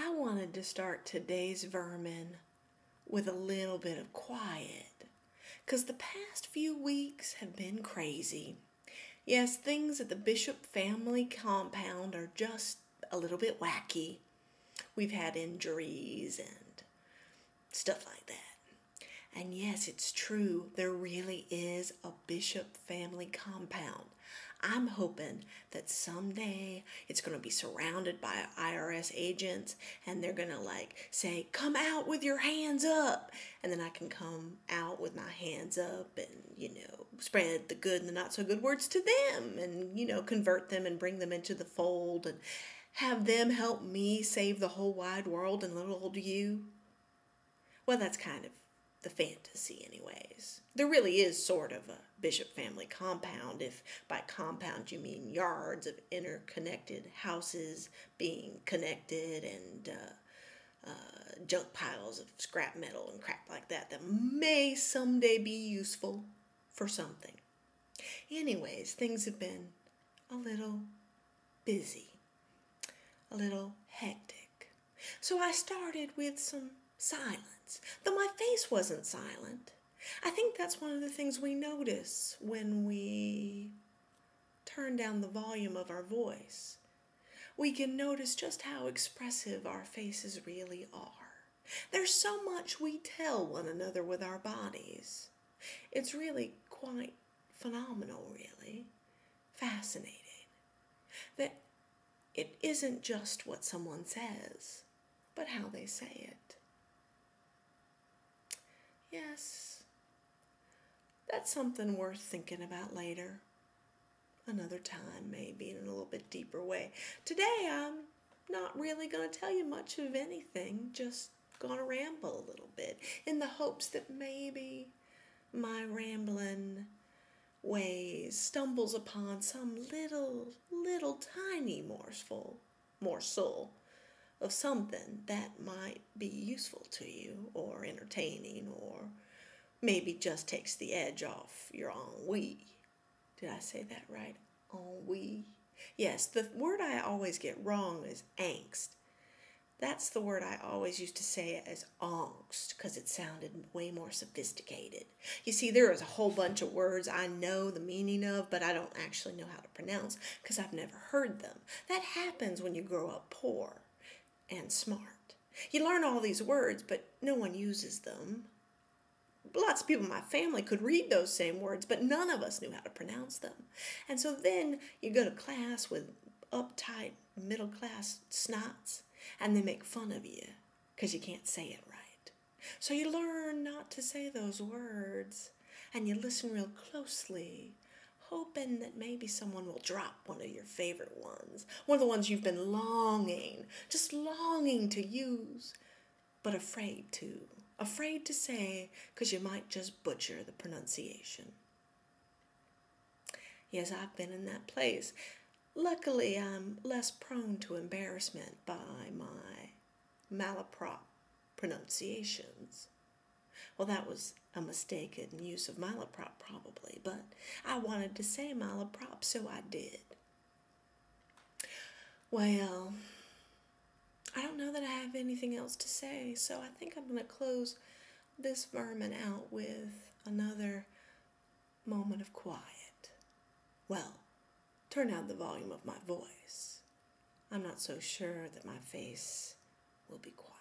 I wanted to start today's Vermon with a little bit of quiet, because the past few weeks have been crazy. Yes, things at the Bishop family compound are just a little bit wacky. We've had injuries and stuff like that. And yes, it's true, there really is a Bishop family compound. I'm hoping that someday it's going to be surrounded by IRS agents and they're going to say, come out with your hands up. And then I can come out with my hands up and, spread the good and the not so good words to them and, convert them and bring them into the fold and have them help me save the whole wide world and little old you. Well, that's kind of the fantasy anyways. There really is sort of a Bishop family compound, if by compound you mean yards of interconnected houses being connected and junk piles of scrap metal and crap like that may someday be useful for something. Anyways, things have been a little busy, a little hectic. So I started with some silence, though my face wasn't silent. I think that's one of the things we notice when we turn down the volume of our voice. We can notice just how expressive our faces really are. There's so much we tell one another with our bodies. It's really quite phenomenal, really. Fascinating. That it isn't just what someone says, but how they say it. Yes, that's something worth thinking about later. Another time, maybe, in a little bit deeper way. Today, I'm not really going to tell you much of anything, just going to ramble a little bit in the hopes that maybe my rambling ways stumbles upon some little tiny morsel of something that might be useful to you or entertaining or maybe just takes the edge off your ennui. Did I say that right? Ennui? Yes, the word I always get wrong is angst. That's the word I always used to say as angst because it sounded way more sophisticated. You see, there is a whole bunch of words I know the meaning of, but I don't actually know how to pronounce because I've never heard them. That happens when you grow up poor and smart. You learn all these words, but no one uses them. Lots of people in my family could read those same words, but none of us knew how to pronounce them. And so then you go to class with uptight middle-class snots, and they make fun of you because you can't say it right. So you learn not to say those words, and you listen real closely, hoping that maybe someone will drop one of your favorite ones, one of the ones you've been longing to use, but afraid to say because you might just butcher the pronunciation. Yes, I've been in that place. Luckily, I'm less prone to embarrassment by my malaprop pronunciations. Well, that was a mistaken use of malaprop probably, but I wanted to say malaprop, so I did. Well, I don't know that I have anything else to say, so I think I'm going to close this Vermon out with another moment of quiet. Well, turn down the volume of my voice. I'm not so sure that my face will be quiet.